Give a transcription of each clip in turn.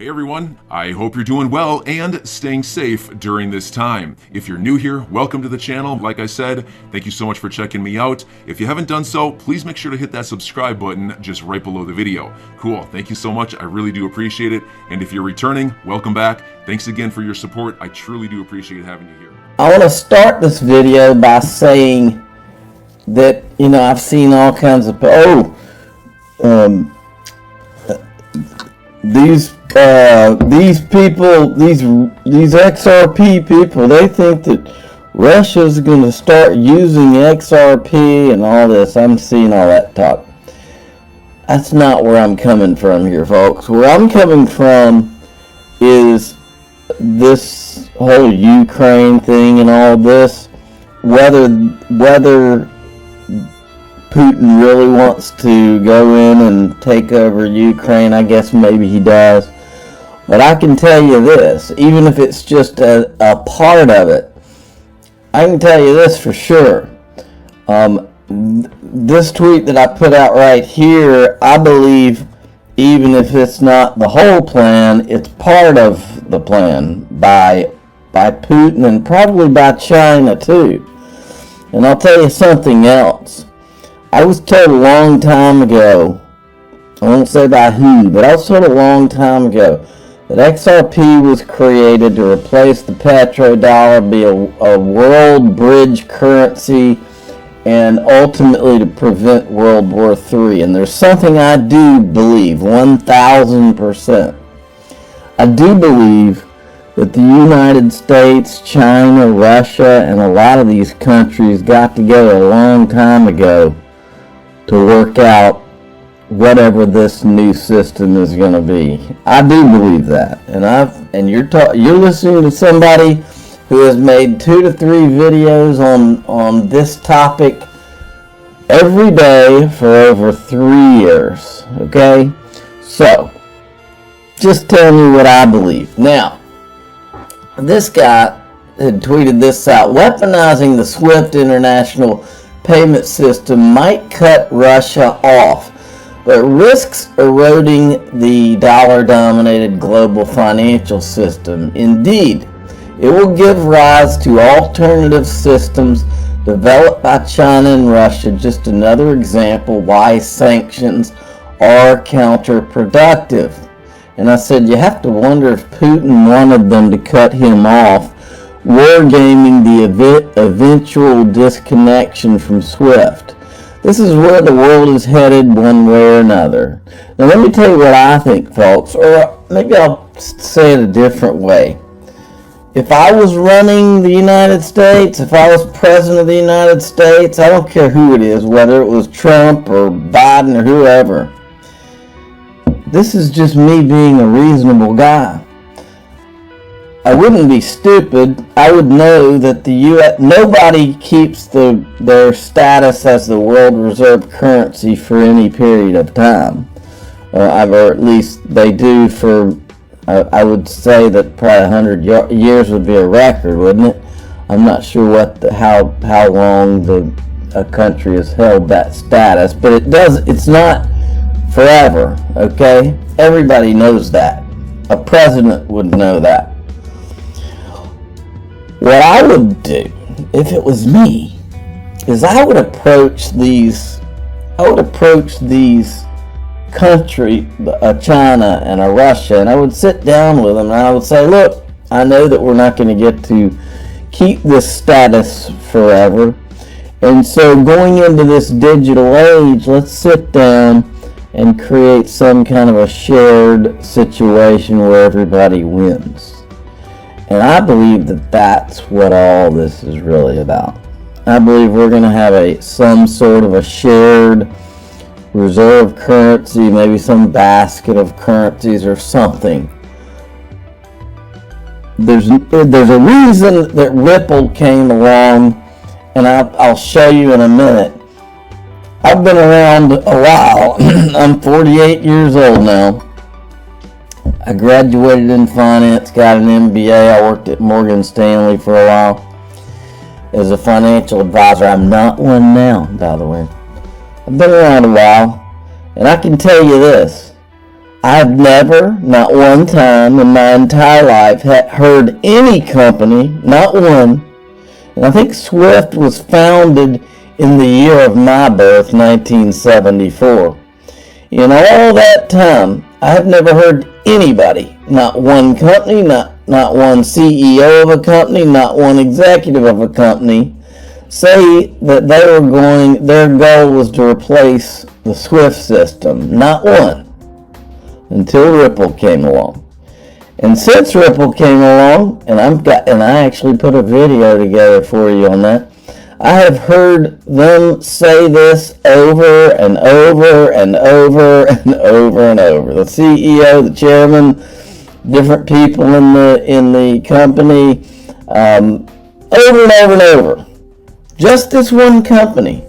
Hey everyone, I hope you're doing well and staying safe during this time. If you're new here, welcome to the channel. Like I said, thank you so much for checking me out. If you haven't done so, please make sure to hit that subscribe button just right below the video. Cool, thank you so much. I really do appreciate it. And if you're returning, welcome back. Thanks again for your support. I truly do appreciate having you here. I want to start this video by saying that, I've seen all kinds of, these people, these XRP people, they think that Russia's going to start using XRP and all this. I'm seeing all that talk. That's not where I'm coming from here, folks. Where I'm coming from is this whole Ukraine thing and all this. Whether Putin really wants to go in and take over Ukraine, I guess maybe he does. But I can tell you this, even if it's just a part of it, I can tell you this for sure. This tweet that I put out right here, I believe, even if it's not the whole plan, it's part of the plan by Putin and probably by China too. And I'll tell you something else. I was told a long time ago, I won't say by who, but I was told a long time ago that XRP was created to replace the petrodollar, be a world bridge currency, and ultimately to prevent World War III. And there's something I do believe, 1,000%. I do believe that the United States, China, Russia, and a lot of these countries got together a long time ago to work out whatever this new system is going to be. I do believe that, and you're listening to somebody who has made 2 to 3 videos on this topic every day for over 3 years. Okay, so just telling you what I believe. Now, this guy had tweeted this out: weaponizing the SWIFT international payment system might cut Russia off, but risks eroding the dollar-dominated global financial system. Indeed, it will give rise to alternative systems developed by China and Russia. Just another example why sanctions are counterproductive. And I said, you have to wonder if Putin wanted them to cut him off, wargaming the eventual disconnection from SWIFT. This is where the world is headed one way or another. Now let me tell you what I think, folks, or maybe I'll say it a different way. If I was running the United States, if I was president of the United States, I don't care who it is, whether it was Trump or Biden or whoever. This is just me being a reasonable guy. I wouldn't be stupid. I would know that the U.S. nobody keeps their status as the world reserve currency for any period of time, or at least they do for. I would say that probably 100 years would be a record, wouldn't it? I'm not sure how long a country has held that status, but it's not forever. Okay, everybody knows that. A president would know that. What I would do, if it was me, is I would approach these countries, China and Russia, and I would sit down with them and I would say, look, I know that we're not going to get to keep this status forever, and so going into this digital age, let's sit down and create some kind of a shared situation where everybody wins. And I believe that that's what all this is really about. I believe we're going to have some sort of a shared reserve currency, maybe some basket of currencies or something. There's a reason that Ripple came along, and I'll show you in a minute. I've been around a while. I'm 48 years old now. I graduated in finance, got an MBA. I worked at Morgan Stanley for a while as a financial advisor. I'm not one now, by the way. I've been around a while, and I can tell you this. I've never, not one time in my entire life, heard any company, not one, and I think Swift was founded in the year of my birth, 1974. In all that time, I have never heard anybody, not one company, not one CEO of a company, not one executive of a company, say that their goal was to replace the Swift system. Not one. Until Ripple came along. And since Ripple came along, and I actually put a video together for you on that, I have heard them say this over and over and over and over and over. The CEO, the chairman, different people in the company, over and over and over. Just this one company.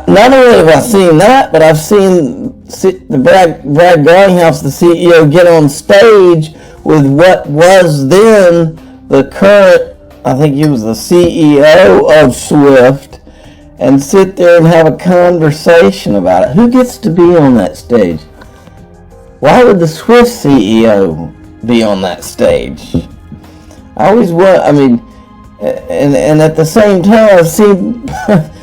Not only have I seen that, but I've seen the Brad Garlinghouse, the CEO, get on stage with what was then the current, I think he was the CEO of Swift, and sit there and have a conversation about it. Who gets to be on that stage? Why would the Swift CEO be on that stage? I always want, and at the same time, I've seen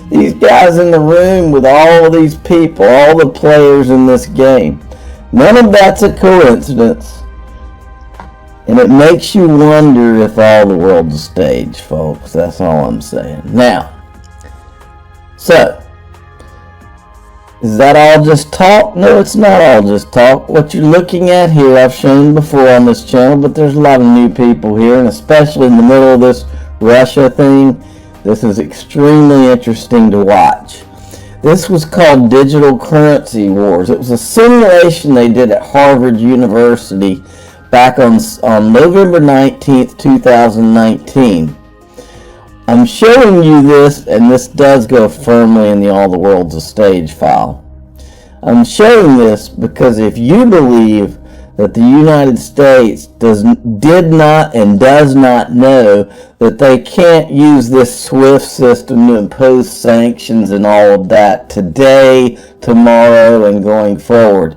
these guys in the room with all of these people, all the players in this game. None of that's a coincidence. And it makes you wonder if all the world's a stage, folks. That's all I'm saying. Now, so, is that all just talk? No, it's not all just talk. What you're looking at here, I've shown before on this channel, but there's a lot of new people here, and especially in the middle of this Russia thing, this is extremely interesting to watch. This was called Digital Currency Wars. It was a simulation they did at Harvard University back on November 19th, 2019. I'm showing you this, and this does go firmly in the All the World's a Stage file. I'm showing this because if you believe that the United States did not and does not know that they can't use this SWIFT system to impose sanctions and all of that today, tomorrow, and going forward.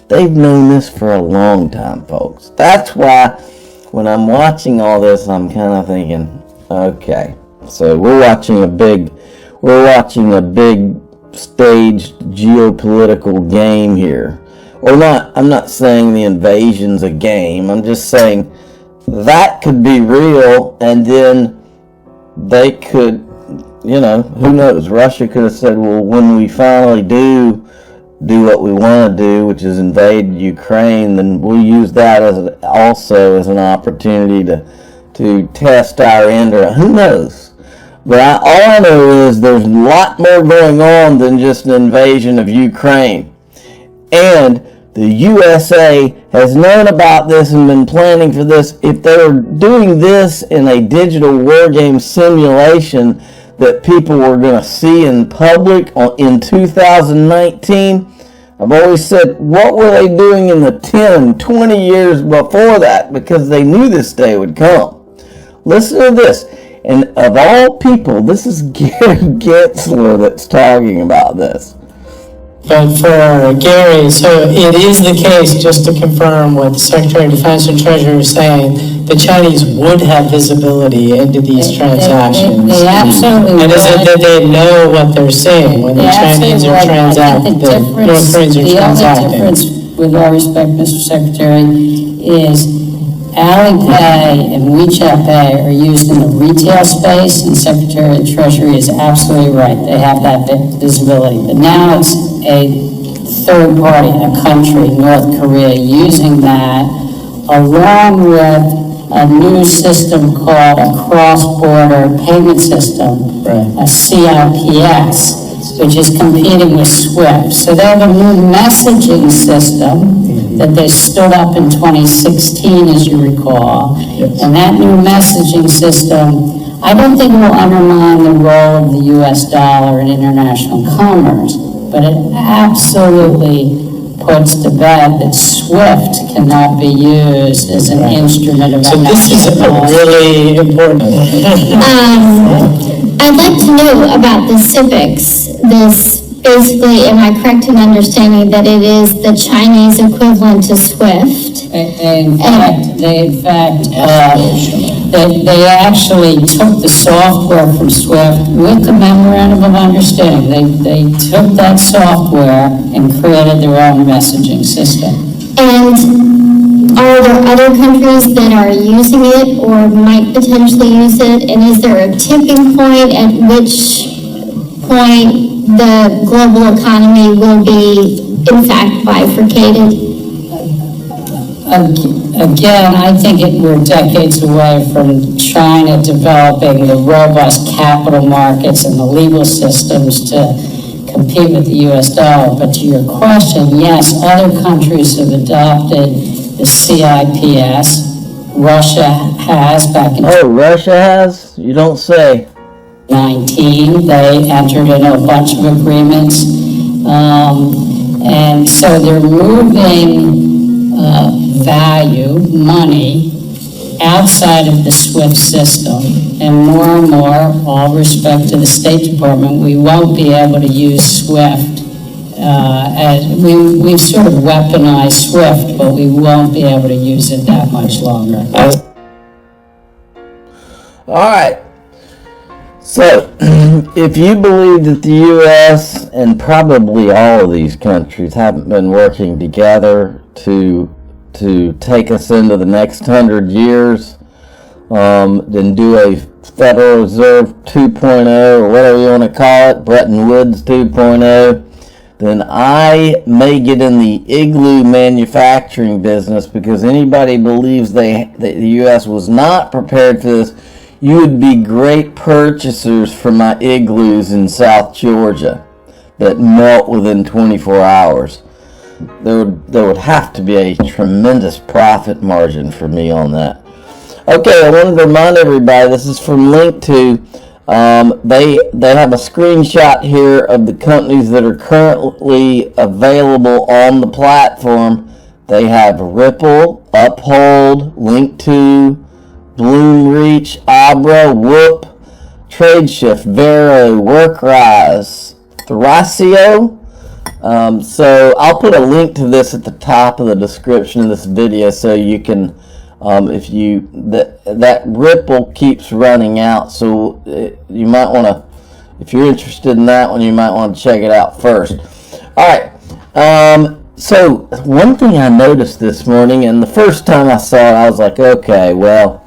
They've known this for a long time, folks. That's why when I'm watching all this, I'm kind of thinking, okay, so we're watching a big staged geopolitical game here. Or not, I'm not saying the invasion's a game. I'm just saying that could be real, and then they could, who knows? Russia could have said, well, when we finally do what we want to do, which is invade Ukraine, then we'll use that also as an opportunity to test our end, or who knows? But all I know is there's a lot more going on than just an invasion of Ukraine. And the USA has known about this and been planning for this. If they were doing this in a digital war game simulation that people were going to see in public in 2019, I've always said, what were they doing in the 10, 20 years before that? Because they knew this day would come. Listen to this. And of all people, this is Gary Gensler that's talking about this. But for Gary, so it is the case, just to confirm what the Secretary of Defense and Treasury is saying, the Chinese would have visibility into these transactions. They absolutely would. And is it that they know what they're seeing when the Chinese are transacting, the North Koreans are transacting? The only difference, with all respect, Mr. Secretary, is Alipay and WeChat Pay are used in the retail space, and Secretary of the Treasury is absolutely right. They have that visibility. But now it's a third party, a country, North Korea, using that along with a new system called a cross-border payment system, a CRPS, which is competing with SWIFT. So they have a new messaging system that they stood up in 2016, as you recall. Yes. And that new messaging system, I don't think it will undermine the role of the U.S. dollar in international commerce, but it absolutely puts to bed that SWIFT cannot be used as an instrument of So this is a really important. I'd like to know about the civics, this basically, am I correct in understanding that it is the Chinese equivalent to SWIFT? In fact, they actually took the software from SWIFT with the memorandum of understanding. They took that software and created their own messaging system. And are there other countries that are using it or might potentially use it? And is there a tipping point at which point the global economy will be, in fact, bifurcated? Again, I think we're decades away from China developing the robust capital markets and the legal systems to compete with the U.S. dollar. But to your question, yes, other countries have adopted the CIPS. Russia has back in Russia has? You don't say. 2019. They entered into a bunch of agreements. And so they're moving value, money, outside of the SWIFT system, and more, all respect to the State Department, we won't be able to use SWIFT. We've sort of weaponized SWIFT, but we won't be able to use it that much longer. All right. So, if you believe that the U.S. and probably all of these countries haven't been working together to take us into the next 100 years, then do a Federal Reserve 2.0 or whatever you want to call it, Bretton Woods 2.0, then I may get in the igloo manufacturing business, because anybody believes that the U.S. was not prepared for this. You would be great purchasers for my igloos in South Georgia that melt within 24 hours. There would have to be a tremendous profit margin for me on that. Okay, I wanted to remind everybody, this is from Link2. They have a screenshot here of the companies that are currently available on the platform. They have Ripple, Uphold, Link2, Bloomreach, Abra, Whoop, TradeShift, Vero, Workrise, Thracio. So I'll put a link to this at the top of the description of this video, so you can, that Ripple keeps running out, so you might want to, if you're interested in that one, you might want to check it out first. All right. So one thing I noticed this morning, and the first time I saw it, I was like, okay, well,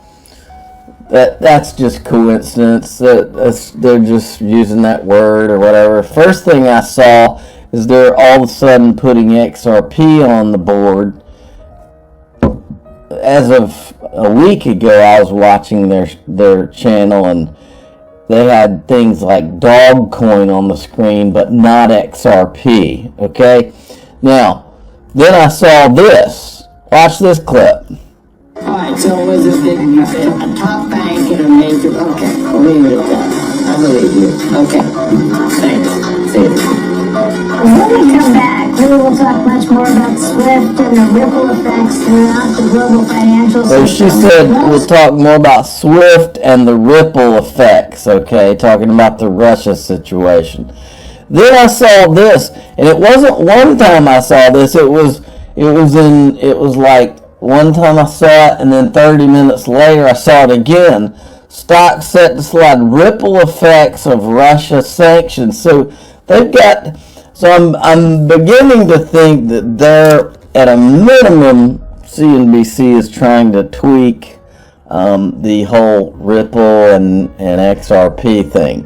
that's just coincidence. They're just using that word or whatever. First thing I saw is they're all of a sudden putting XRP on the board. As of a week ago, I was watching their channel, and they had things like Dogcoin on the screen, but not XRP. Okay? Now, then I saw this. Watch this clip. Alright, so it was a top bank and a major, okay, we'll leave it at that. I believe you. Okay, thanks. See you. When we come back, we will talk much more about SWIFT and the ripple effects throughout the global financial system. So she said we'll talk more about SWIFT and the ripple effects, okay, talking about the Russia situation. Then I saw this, and it wasn't one time I saw this, it was like one time I saw it, and then 30 minutes later I saw it again. Stock set to slide, ripple effects of Russia sanctions. So they've got, so I'm beginning to think that they're, at a minimum, CNBC is trying to tweak the whole Ripple and XRP thing.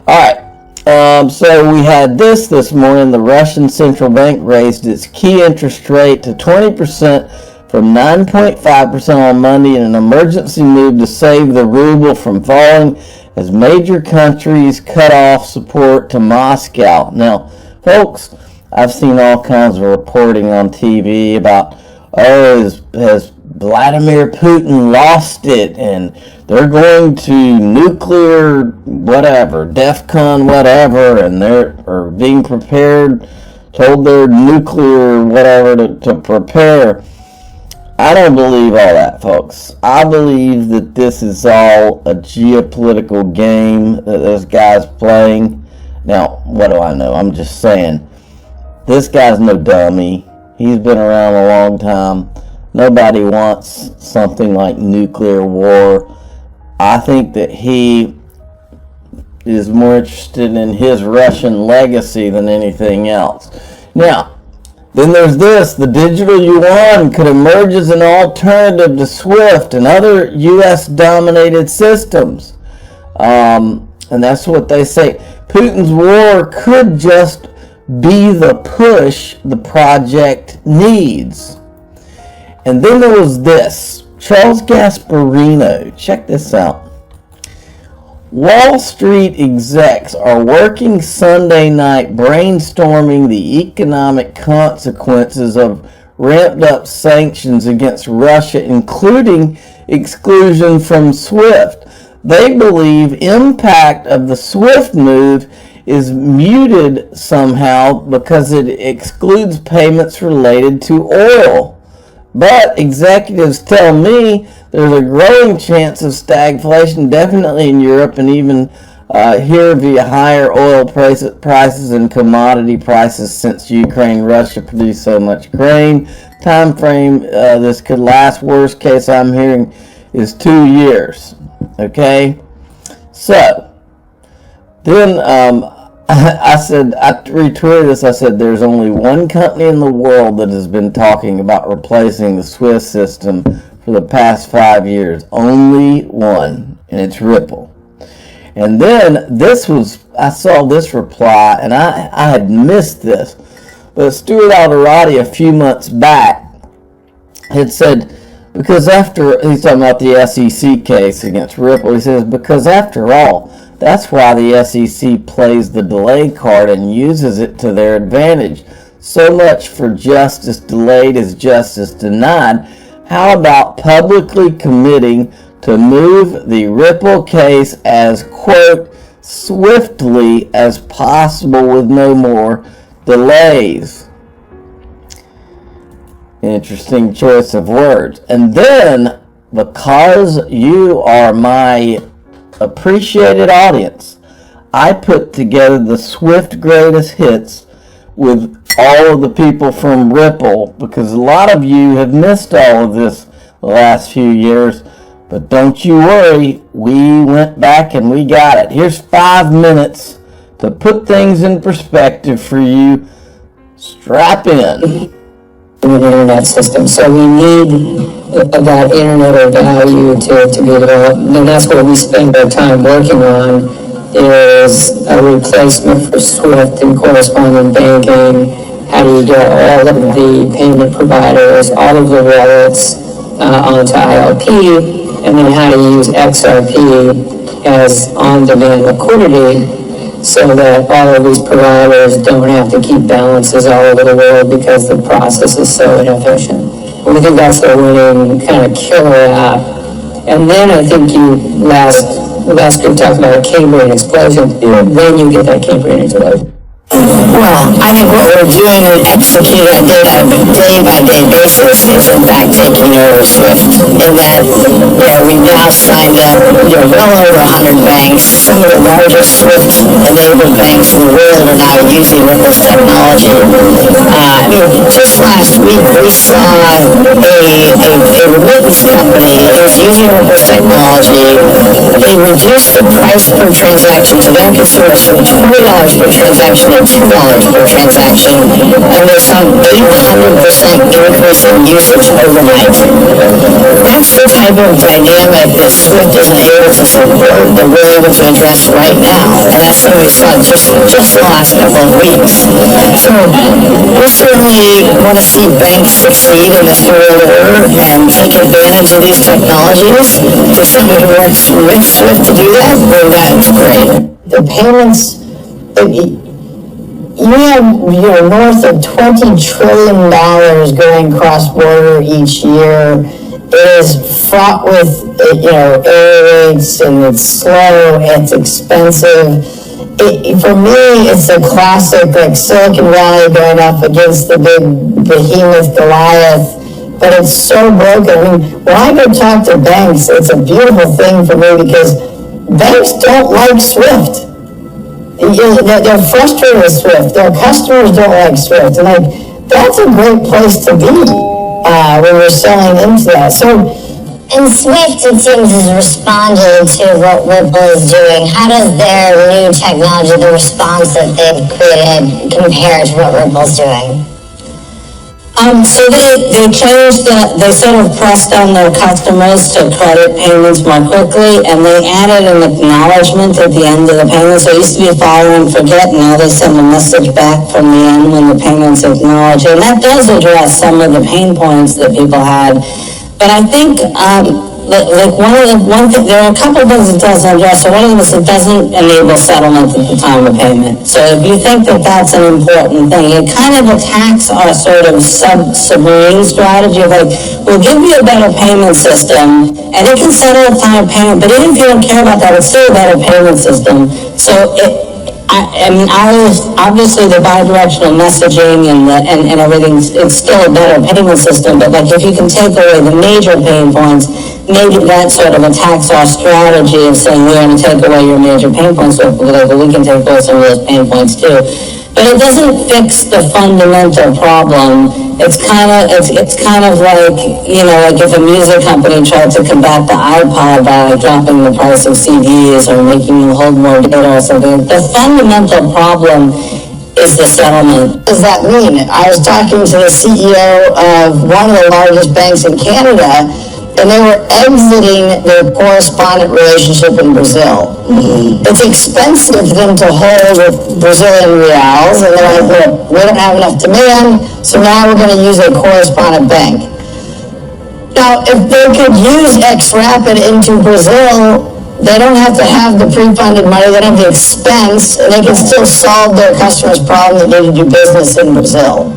Alright, so we had this morning. The Russian central bank raised its key interest rate to 20% from 9.5% on Monday in an emergency move to save the ruble from falling as major countries cut off support to Moscow. Now, folks, I've seen all kinds of reporting on TV about, has Vladimir Putin lost it, and they're going to nuclear whatever, DEFCON whatever, and they're being prepared, told their nuclear whatever to prepare. I don't believe all that, folks. I believe that this is all a geopolitical game that those guys playing, Now, what do I know? I'm just saying, this guy's no dummy. He's been around a long time. Nobody wants something like nuclear war. I think that he is more interested in his Russian legacy than anything else. Now, then there's this. The digital yuan could emerge as an alternative to SWIFT and other U.S.-dominated systems. And that's what they say. Putin's war could just be the push the project needs. And then there was this. Charles Gasparino. Check this out. Wall Street execs are working Sunday night brainstorming the economic consequences of ramped up sanctions against Russia, including exclusion from SWIFT. They believe impact of the SWIFT move is muted somehow because it excludes payments related to oil. But executives tell me there's a growing chance of stagflation, definitely in Europe and even here via higher oil prices and commodity prices since Ukraine, Russia produced so much grain. Time frame this could last, worst case I'm hearing, is 2 years. Okay? So, then I retweeted this. I said, there's only one company in the world that has been talking about replacing the SWIFT system for the past 5 years. Only one, and it's Ripple. And then I saw this reply, and I had missed this, but Stuart Alderati a few months back had said, he's talking about the SEC case against Ripple. He says, because after all, that's why the SEC plays the delay card and uses it to their advantage. So much for justice delayed is justice denied. How about publicly committing to move the Ripple case as, quote, swiftly as possible with no more delays? Interesting choice of words. And then, because you are my appreciated audience, I put together the SWIFT greatest hits with all of the people from Ripple, because a lot of you have missed all of this the last few years. But don't you worry, we went back and we got it. Here's 5 minutes to put things in perspective for you. Strap in. The internet system. So we need that internet or value to be developed. And that's what we spend our time working on, is a replacement for SWIFT and correspondent banking. How do you get all of the payment providers, all of the wallets onto ILP, and then how to use XRP as on-demand liquidity, so that all of these providers don't have to keep balances all over the world because the process is so inefficient. And we think that's the winning kind of killer app. And then I think last week talked about a Cambrian explosion, then you get that Cambrian explosion. Well, I think what we're doing with executing our data on a day-by-day basis is in fact taking over SWIFT, in that we've now signed up well over 100 banks. Some of the largest SWIFT-enabled banks in the world are now using Ripple's technology. Just last week we saw a remittance company that was using Ripple's technology. They reduced the price per transaction to their consumers from $20 per transaction to $2 per transaction, and there's some 800% increase in usage overnight. That's the type of dynamic that SWIFT isn't able to support that we're able to address right now, and that's what we saw just the last couple of weeks. So we certainly want to see banks succeed in this world order and take advantage of these technologies. For somebody who works with SWIFT to do that, well, that's great. The payments, you have north of $20 trillion going cross-border each year. It is fraught with error rates, and it's slow, it's expensive. For me, it's a classic Silicon Valley going up against the big behemoth Goliath, but it's so broken. When I go talk to banks, it's a beautiful thing for me because banks don't like SWIFT. They're frustrated with Swift. Their customers don't like Swift. And that's a great place to be when you're selling into that. So, And Swift, it seems, has responded to what Ripple is doing. How does their new technology, the response that they've created, compare to what Ripple's doing? So they changed they sort of pressed on their customers to credit payments more quickly, and they added an acknowledgement at the end of the payment. So it used to be follow and forget, now they send a message back from the end when the payment's acknowledged. And that does address some of the pain points that people had. But I think, one thing, there are a couple of things it doesn't address. So one of them is it doesn't enable settlement at the time of payment. So if you think that that's an important thing, it kind of attacks our sort of submarine strategy of we'll give you a better payment system, and it can settle at time of payment, but even if you don't care about that, it's still a better payment system. So obviously the bi-directional messaging and everything, it's still a better payment system, but if you can take away the major pain points, maybe that sort of attacks our strategy of saying we're going to take away your major pain points, but we can take away some of those pain points too. But it doesn't fix the fundamental problem. It's kind of like, like if a music company tried to combat the iPod by dropping the price of CDs or making you hold more data or something. The fundamental problem is the settlement. what does that mean? I was talking to the CEO of one of the largest banks in Canada, and they were exiting their correspondent relationship in Brazil. It's expensive for them to hold Brazilian reals, and they're like, look, we don't have enough demand, so now we're going to use a correspondent bank. Now, if they could use XRP into Brazil, they don't have to have the pre-funded money, they don't have the expense, and they can still solve their customers' problem that need to do business in Brazil.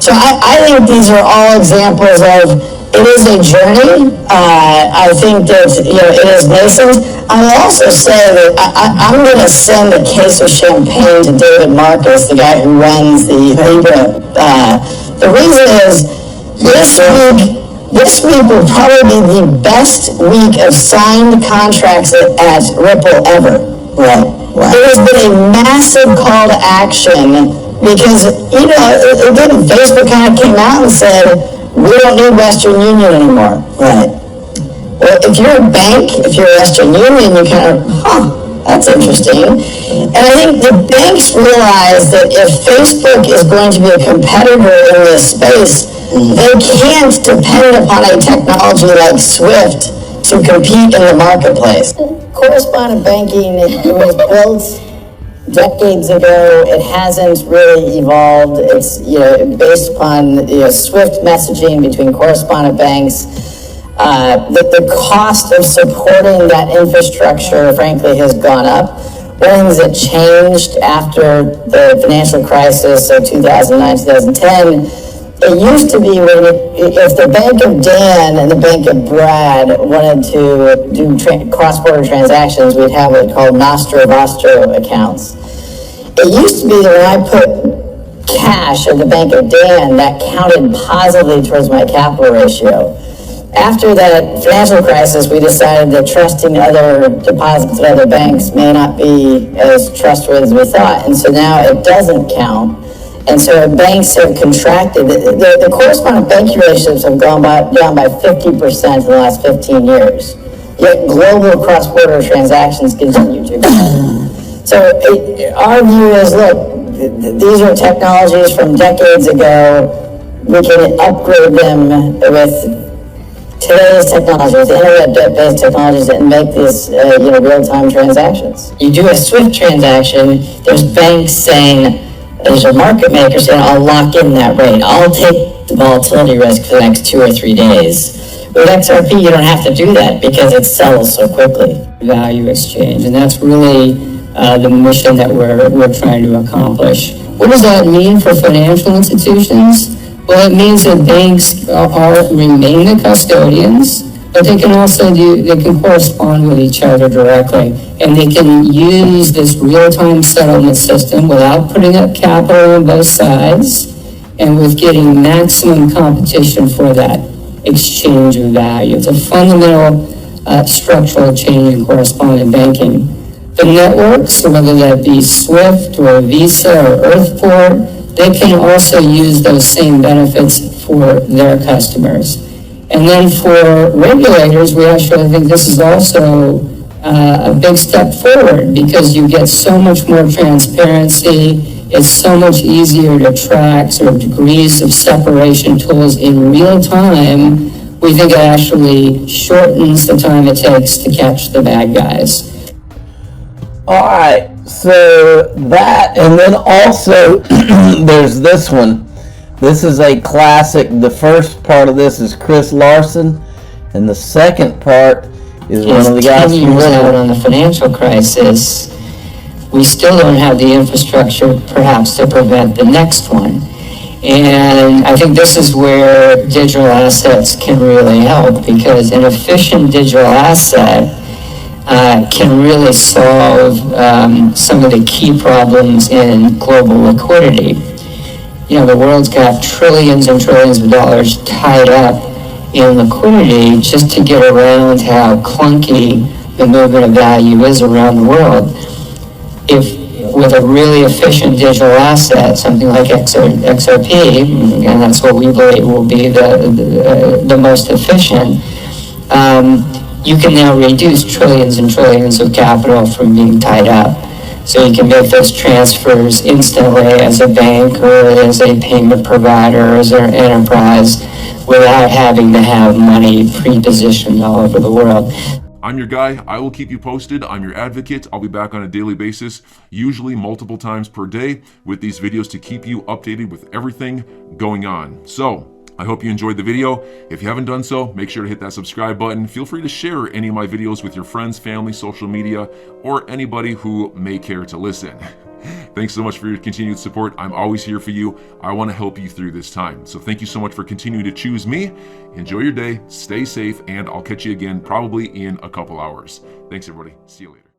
So I think these are all examples of, it is a journey. I think that, it is nascent. I'll also say that I'm going to send a case of champagne to David Marcus, the guy who runs the Libra. The reason is, this week will probably be the best week of signed contracts at Ripple ever. Right. There has been a massive call to action because, Facebook kind of came out and said, we don't need Western Union anymore. Right. Well, if you're a bank, if you're Western Union, you kind of, that's interesting. And I think the banks realize that if Facebook is going to be a competitor in this space, they can't depend upon a technology like Swift to compete in the marketplace. Correspondent banking, it was built decades ago. It hasn't really evolved. It's based upon Swift messaging between correspondent banks. The cost of supporting that infrastructure, frankly, has gone up. One of the things that changed after the financial crisis of 2009, 2010, it used to be if the Bank of Dan and the Bank of Brad wanted to do cross-border transactions, we'd have what's called Nostro accounts. It used to be that when I put cash at the Bank of Dan, that counted positively towards my capital ratio. After that financial crisis, we decided that trusting other deposits at other banks may not be as trustworthy as we thought, and so now it doesn't count. And so banks have contracted. The correspondent banking relationships have down by 50% in the last 15 years. Yet global cross-border transactions continue to grow. So our view is, look, these are technologies from decades ago. We can upgrade them with today's technologies, internet-based technologies, and make these real-time transactions. You do a SWIFT transaction, there's banks saying, there's a market maker saying, I'll lock in that rate. I'll take the volatility risk for the next 2 or 3 days. With XRP, you don't have to do that because it sells so quickly. Value exchange, and that's really the mission that we're trying to accomplish. What does that mean for financial institutions? Well, it means that banks remain the custodians, but they can also they can correspond with each other directly, and they can use this real-time settlement system without putting up capital on both sides, and with getting maximum competition for that exchange of value. It's a fundamental structural change in correspondent banking. The networks, whether that be SWIFT or Visa or Earthport, they can also use those same benefits for their customers. And then for regulators, we actually think this is also a big step forward because you get so much more transparency. It's so much easier to track sort of degrees of separation tools in real time. We think it actually shortens the time it takes to catch the bad guys. All right, so that, and then also there's this one. This is a classic. The first part of this is Chris Larson, and the second part is one of the guys 10 years out on the financial crisis. We still don't have the infrastructure, perhaps, to prevent the next one. And I think this is where digital assets can really help, because an efficient digital asset can really solve some of the key problems in global liquidity. You know, the world's got trillions and trillions of dollars tied up in liquidity just to get around how clunky the movement of value is around the world. If with a really efficient digital asset, something like XRP, and that's what we believe will be the most efficient, you can now reduce trillions and trillions of capital from being tied up. So you can make those transfers instantly as a bank or as a payment provider or as an enterprise without having to have money pre-positioned all over the world. I'm your guy. I will keep you posted. I'm your advocate. I'll be back on a daily basis, usually multiple times per day, with these videos to keep you updated with everything going on. So I hope you enjoyed the video. If you haven't done so, make sure to hit that subscribe button. Feel free to share any of my videos with your friends, family, social media, or anybody who may care to listen. Thanks so much for your continued support. I'm always here for you. I want to help you through this time. So thank you so much for continuing to choose me. Enjoy your day, stay safe, and I'll catch you again probably in a couple hours. Thanks, everybody. See you later.